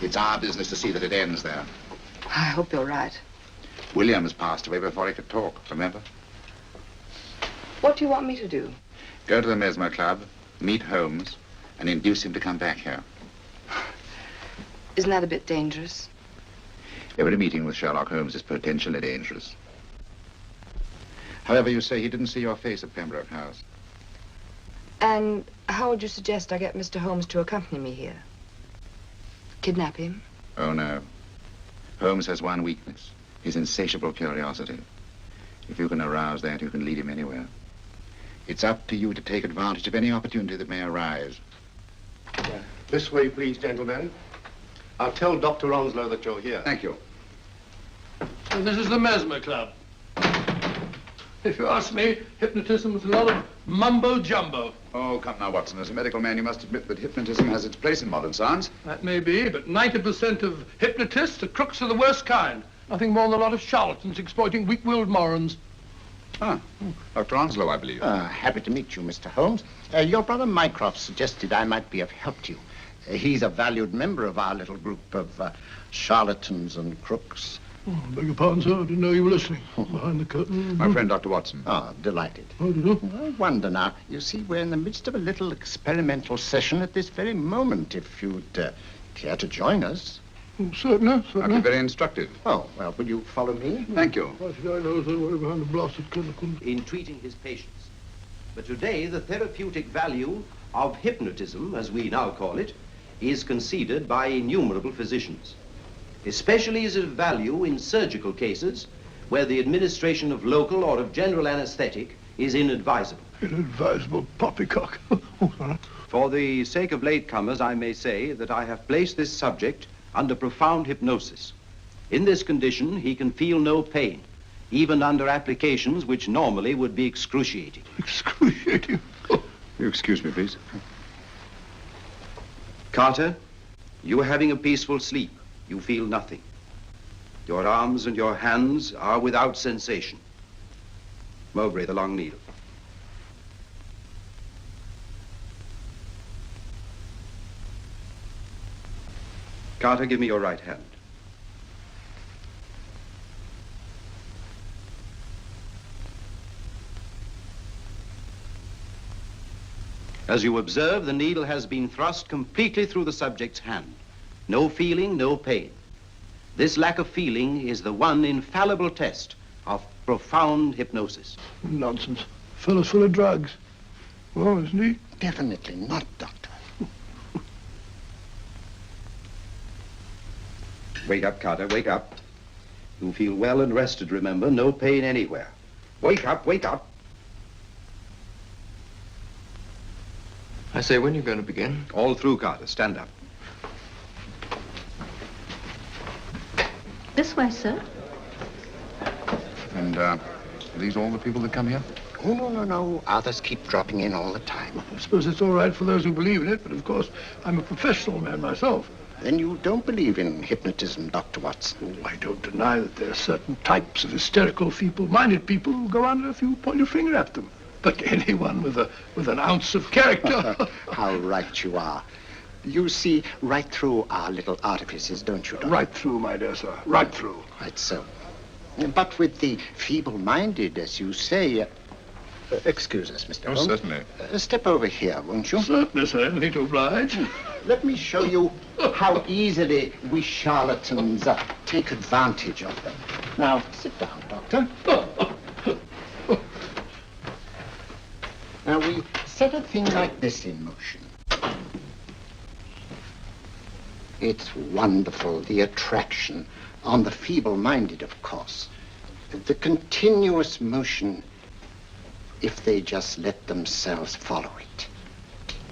It's our business to see that it ends there. I hope you're right. Williams passed away before he could talk, remember? What do you want me to do? Go to the Mesmer Club, meet Holmes, and induce him to come back here. Isn't that a bit dangerous? Every meeting with Sherlock Holmes is potentially dangerous. However, you say he didn't see your face at Pembroke House. And how would you suggest I get Mr. Holmes to accompany me here? Kidnap him? Oh, no. Holmes has one weakness, his insatiable curiosity. If you can arouse that, you can lead him anywhere. It's up to you to take advantage of any opportunity that may arise. This way, please, gentlemen. I'll tell Dr. Onslow that you're here. Thank you. So this is the Mesmer Club. If you ask me, hypnotism is a lot of mumbo-jumbo. Oh, come now, Watson. As a medical man, you must admit that hypnotism has its place in modern science. That may be, but 90% of hypnotists are crooks of the worst kind. Nothing more than a lot of charlatans exploiting weak-willed morons. Ah, Dr. Onslow, I believe. Happy to meet you, Mr. Holmes. Your brother Mycroft suggested I might be of help to you. He's a valued member of our little group of charlatans and crooks. Oh, beg your pardon, sir. I didn't know you were listening. Behind the curtain. My friend, Dr. Watson. Oh, delighted. Oh, do you? I wonder now. You see, we're in the midst of a little experimental session at this very moment. If you'd care to join us. Oh, certainly, That'd be certainly. very instructive. Oh, well, will you follow me? Thank you. Why should I know the way behind the blasted clinical? In treating his patients. But today, the therapeutic value of hypnotism, as we now call it, is conceded by innumerable physicians. Especially is it of value in surgical cases where the administration of local or of general anesthetic is inadvisable. Inadvisable poppycock. Oh, sorry. For the sake of latecomers, I may say that I have placed this subject under profound hypnosis. In this condition, he can feel no pain, even under applications which normally would be excruciating. Excruciating. You excuse me, please. Carter, you are having a peaceful sleep. You feel nothing. Your arms and your hands are without sensation. Mowbray, the long needle. Carter, give me your right hand. As you observe, the needle has been thrust completely through the subject's hand. No feeling, no pain. This lack of feeling is the one infallible test of profound hypnosis. Nonsense. Fellow's full of drugs. Well, isn't he? Definitely not, Doctor. Wake up, Carter, wake up. You feel well and rested, remember. No pain anywhere. Wake up, wake up. I say, when are you going to begin? All through, Carter. Stand up. This way, sir. And, are these all the people that come here? Oh, no. Others keep dropping in all the time. I suppose it's all right for those who believe in it, but of course, I'm a professional man myself. Then you don't believe in hypnotism, Dr. Watson? Oh, I don't deny that there are certain types of hysterical, feeble-minded people who go on if you point your finger at them. But anyone with an ounce of character... How right you are. You see right through our little artifices, don't you, Doctor? Right through, my dear sir. Right through. Right so. But with the feeble-minded, as you say... excuse us, Mr. Holmes. Certainly. Step over here, won't you? Certainly, sir. Anything to oblige. Let me show you how easily we charlatans take advantage of them. Now, sit down, Doctor. Now, we set a thing like this in motion. It's wonderful, the attraction on the feeble-minded, of course. The continuous motion, if they just let themselves follow it.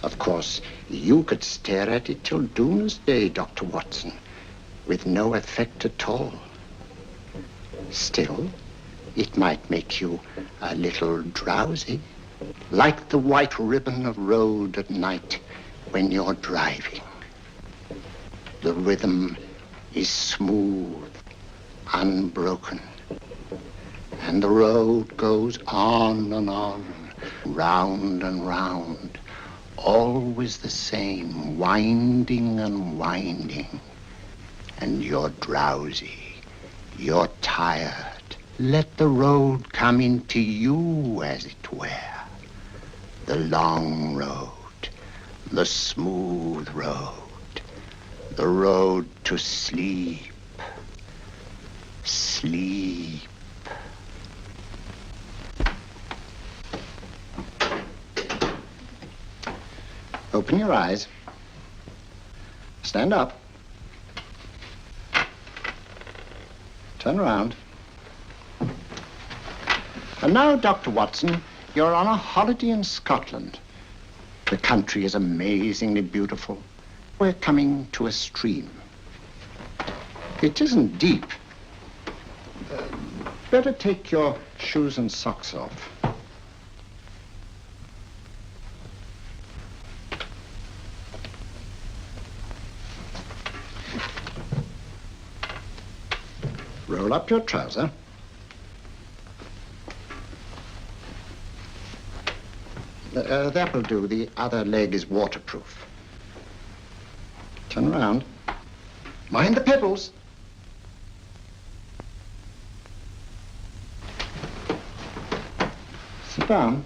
Of course, you could stare at it till doomsday, Dr. Watson, with no effect at all. Still, it might make you a little drowsy, like the white ribbon of road at night when you're driving. The rhythm is smooth, unbroken, and the road goes on and on, round and round, always the same, winding and winding. And you're drowsy, you're tired. Let the road come into you, as it were. The long road, the smooth road, the road to sleep. Sleep. Open your eyes. Stand up. Turn around. And now, Dr. Watson, you're on a holiday in Scotland. The country is amazingly beautiful. We're coming to a stream. It isn't deep. Better take your shoes and socks off. Roll up your trouser. That will do. The other leg is waterproof. Turn around. Mind the pebbles. Sit down.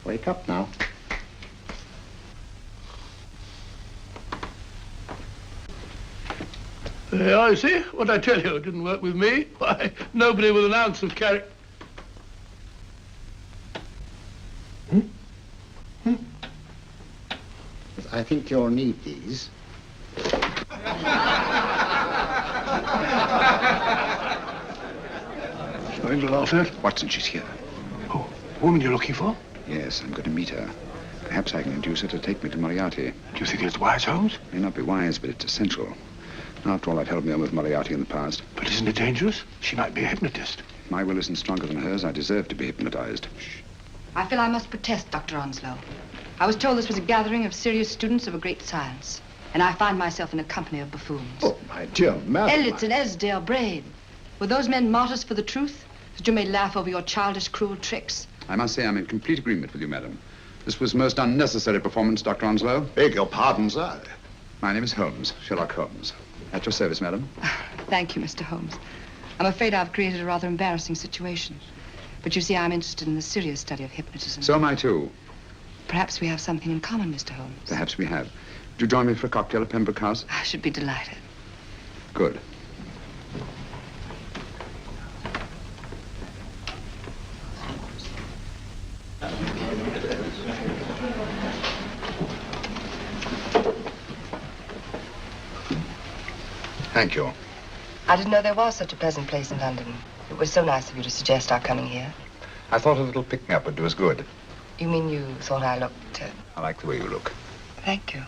Wake up now. I see. What I tell you, it didn't work with me. Why, nobody with an ounce of character. I think you'll need these. Something to laugh at? Watson, she's here. Oh, the woman you're looking for? Yes, I'm going to meet her. Perhaps I can induce her to take me to Moriarty. Do you think it's wise, Holmes? May not be wise, but it's essential. After all, I've held me on with Moriarty in the past. But isn't it dangerous? She might be a hypnotist. My will isn't stronger than hers. I deserve to be hypnotized. I feel I must protest, Dr. Onslow. I was told this was a gathering of serious students of a great science, and I find myself in a company of buffoons. Oh, my dear madam. Elliot's and Esdale Braid. Were those men martyrs for the truth? That you may laugh over your childish, cruel tricks? I must say I'm in complete agreement with you, madam. This was most unnecessary performance, Dr. Onslow. Beg your pardon, sir. My name is Holmes, Sherlock Holmes. At your service, madam. Thank you, Mr. Holmes. I'm afraid I've created a rather embarrassing situation. But you see, I'm interested in the serious study of hypnotism. So am I, too. Perhaps we have something in common, Mr. Holmes. Perhaps we have. Would you join me for a cocktail at Pembroke House? I should be delighted. Good. Thank you. I didn't know there was such a pleasant place in London. It was so nice of you to suggest our coming here. I thought a little pick-me-up would do us good. You mean you thought I looked... I like the way you look. Thank you.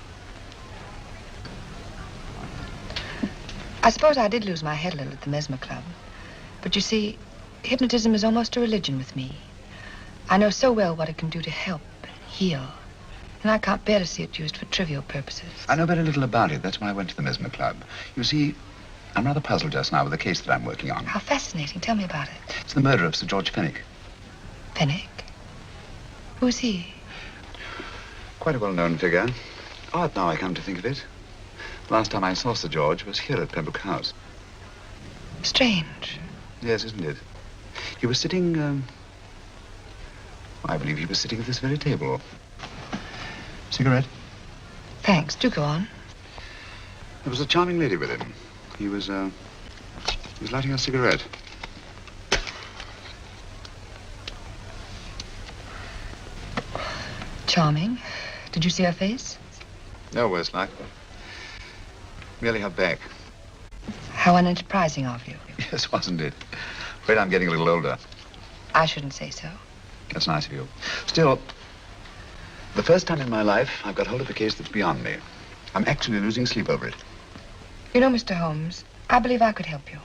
I suppose I did lose my head a little at the Mesmer Club. But you see, hypnotism is almost a religion with me. I know so well what it can do to help and heal. And I can't bear to see it used for trivial purposes. I know very little about it. That's why I went to the Mesmer Club. You see, I'm rather puzzled just now with the case that I'm working on. How fascinating. Tell me about it. It's the murder of Sir George Fenwick. Fenwick? Who is he? Quite a well-known figure. Odd now I come to think of it. Last time I saw Sir George was here at Pembroke House. Strange. Yes, isn't it? He was sitting, I believe he was sitting at this very table. Cigarette? Thanks. Do go on. There was a charming lady with him. He was lighting a cigarette. Charming. Did you see her face? No, worse luck. Merely her back. How unenterprising of you. Yes, wasn't it? Afraid I'm getting a little older. I shouldn't say so. That's nice of you. Still, the first time in my life I've got hold of a case that's beyond me. I'm actually losing sleep over it. You know, Mr. Holmes, I believe I could help you.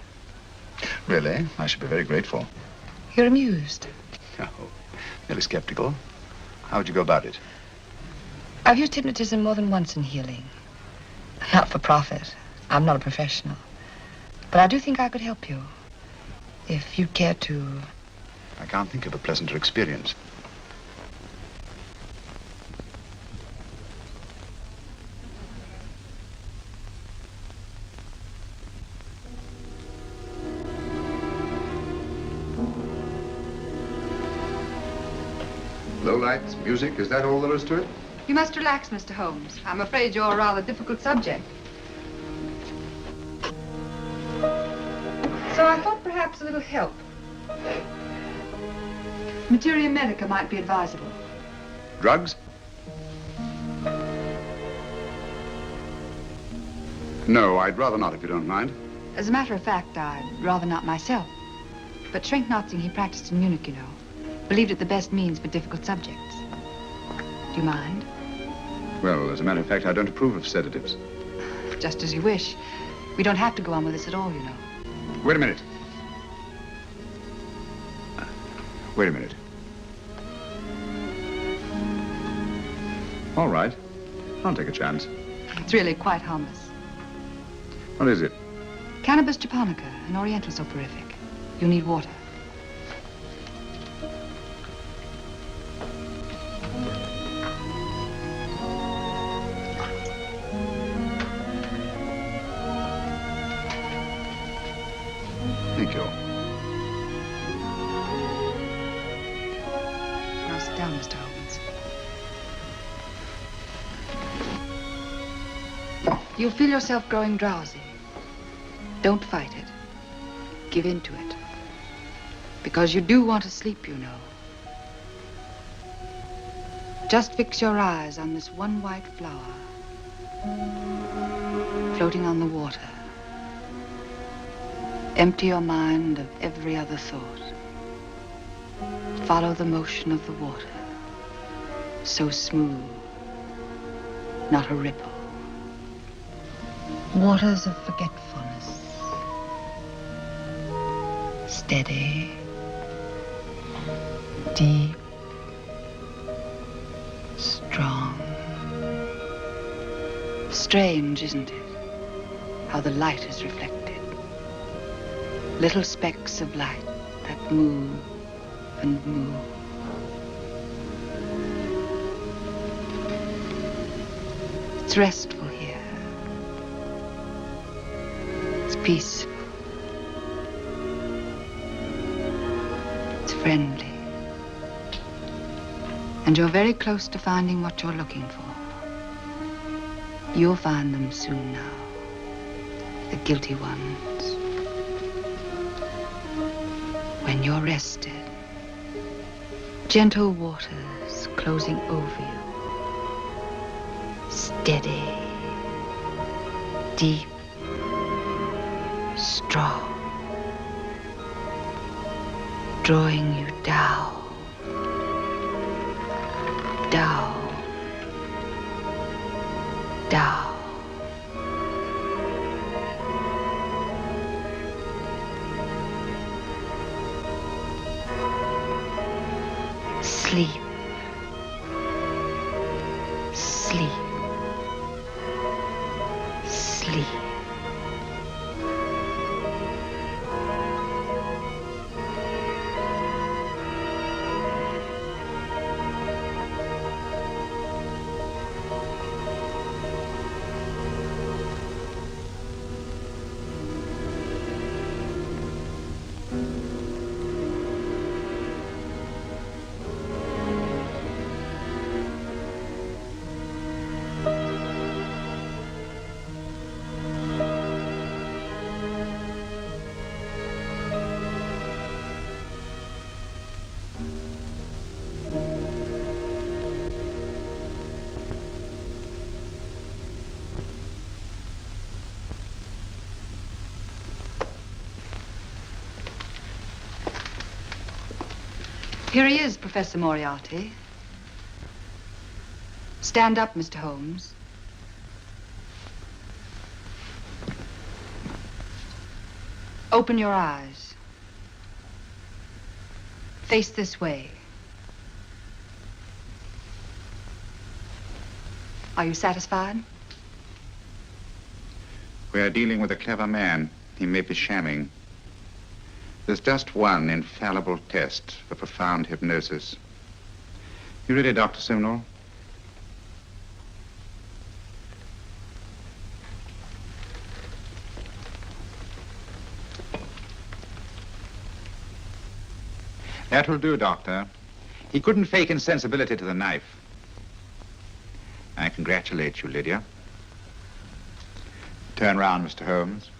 Really? I should be very grateful. You're amused. Oh, merely skeptical. How would you go about it? I've used hypnotism more than once in healing. Not for profit. I'm not a professional. But I do think I could help you. If you'd care to... I can't think of a pleasanter experience. Low lights, music, is that all there is to it? You must relax, Mr. Holmes. I'm afraid you're a rather difficult subject. So I thought perhaps a little help. Materia medica might be advisable. Drugs? No, I'd rather not, if you don't mind. As a matter of fact, I'd rather not myself. But Schrenk-Notzing he practiced in Munich, you know. Believed it the best means for difficult subjects. Do you mind? Well, as a matter of fact, I don't approve of sedatives. Just as you wish. We don't have to go on with this at all, you know. Wait a minute. Wait a minute. All right. I'll take a chance. It's really quite harmless. What is it? Cannabis japonica, an oriental soporific. You'll need water. Thank you. Now sit down, Mr. Holmes. You'll feel yourself growing drowsy. Don't fight it. Give in to it. Because you do want to sleep, you know. Just fix your eyes on this one white flower floating on the water. Empty your mind of every other thought. Follow the motion of the water. So smooth, not a ripple. Waters of forgetfulness. Steady, deep, strong. Strange, isn't it? How the light is reflected. Little specks of light that move and move. It's restful here. It's peaceful. It's friendly. And you're very close to finding what you're looking for. You'll find them soon now. The guilty ones. When you're rested, gentle waters closing over you. Steady, deep, strong. Drawing you down, down, down. Sleep. Sleep. Sleep. Here he is, Professor Moriarty. Stand up, Mr. Holmes. Open your eyes. Face this way. Are you satisfied? We are dealing with a clever man. He may be shamming. There's just one infallible test for profound hypnosis. You ready, Dr. Simnel? That will do, Doctor. He couldn't fake insensibility to the knife. I congratulate you, Lydia. Turn round, Mr. Holmes.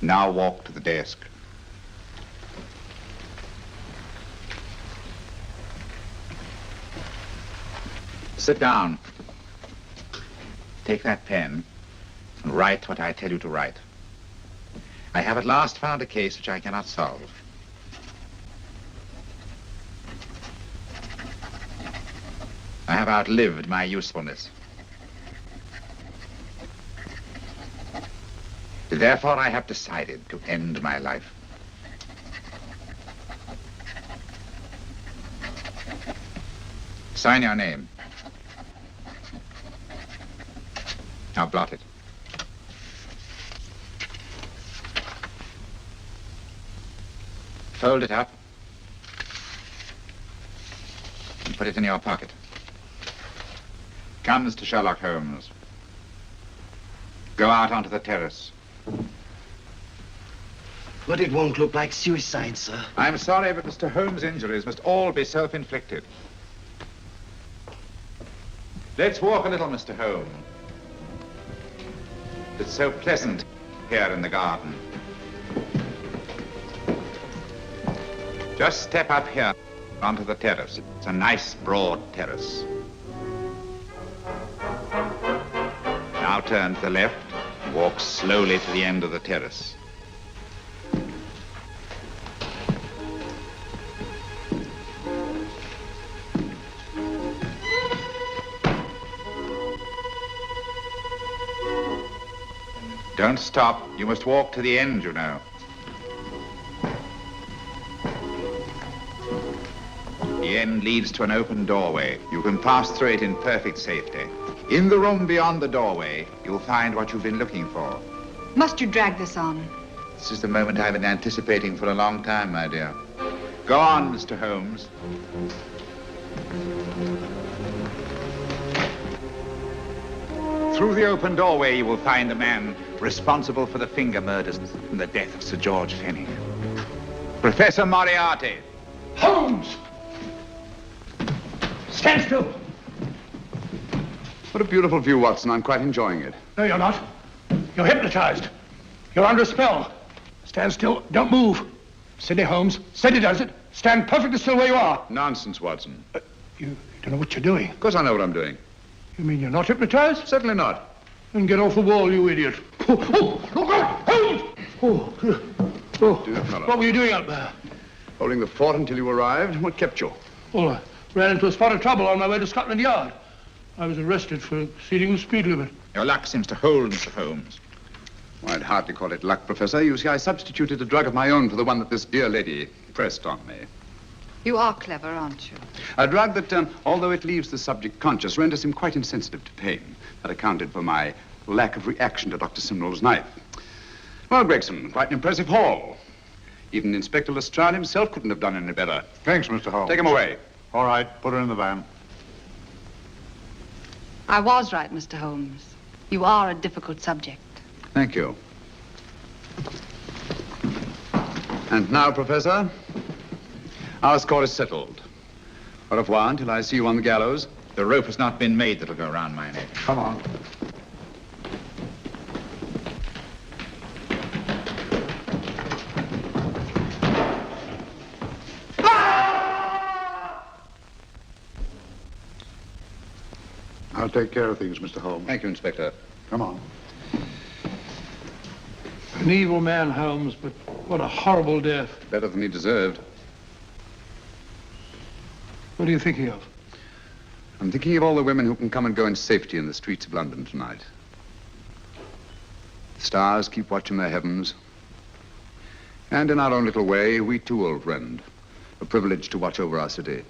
Now walk to the desk. Sit down. Take that pen and write what I tell you to write. I have at last found a case which I cannot solve. I have outlived my usefulness. Therefore, I have decided to end my life. Sign your name. Now blot it. Fold it up and put it in your pocket. Come, Mr. Sherlock Holmes. Go out onto the terrace. But it won't look like suicide, sir. I'm sorry, but Mr. Holmes' injuries must all be self-inflicted. Let's walk a little, Mr. Holmes. It's so pleasant here in the garden. Just step up here onto the terrace. It's a nice, broad terrace. Now turn to the left and walk slowly to the end of the terrace. Don't stop. You must walk to the end, you know. The end leads to an open doorway. You can pass through it in perfect safety. In the room beyond the doorway, you'll find what you've been looking for. Must you drag this on? This is the moment I've been anticipating for a long time, my dear. Go on, Mr. Holmes. Through the open doorway, you will find the man responsible for the finger murders and the death of Sir George Fenwick. Professor Moriarty. Holmes! Stand still. What a beautiful view, Watson. I'm quite enjoying it. No, you're not. You're hypnotized. You're under a spell. Stand still. Don't move. Steady, Holmes. Steady does it. Stand perfectly still where you are. Nonsense, Watson. You don't know what you're doing. Of course I know what I'm doing. You mean you're not hypnotized? Certainly not. Then get off the wall, you idiot. Oh, look out! Holmes! What were you doing out there? Holding the fort until you arrived. What kept you? Well, I ran into a spot of trouble on my way to Scotland Yard. I was arrested for exceeding the speed limit. Your luck seems to hold, Mr. Holmes. Well, I'd hardly call it luck, Professor. You see, I substituted a drug of my own for the one that this dear lady pressed on me. You are clever, aren't you? A drug that, although it leaves the subject conscious, renders him quite insensitive to pain. That accounted for my lack of reaction to Dr. Simnel's knife. Well, Gregson, quite an impressive haul. Even Inspector Lestrade himself couldn't have done any better. Thanks, Mr. Holmes. Take him away. All right, put her in the van. I was right, Mr. Holmes. You are a difficult subject. Thank you. And now, Professor, our score is settled. Au revoir until I see you on the gallows. The rope has not been made that'll go around my neck. Come on. I'll take care of things, Mr. Holmes. Thank you, Inspector. Come on. An evil man, Holmes, but what a horrible death. Better than he deserved. What are you thinking of? I'm thinking of all the women who can come and go in safety in the streets of London tonight. The stars keep watching their heavens. And in our own little way, we too, old friend, are privileged to watch over our city.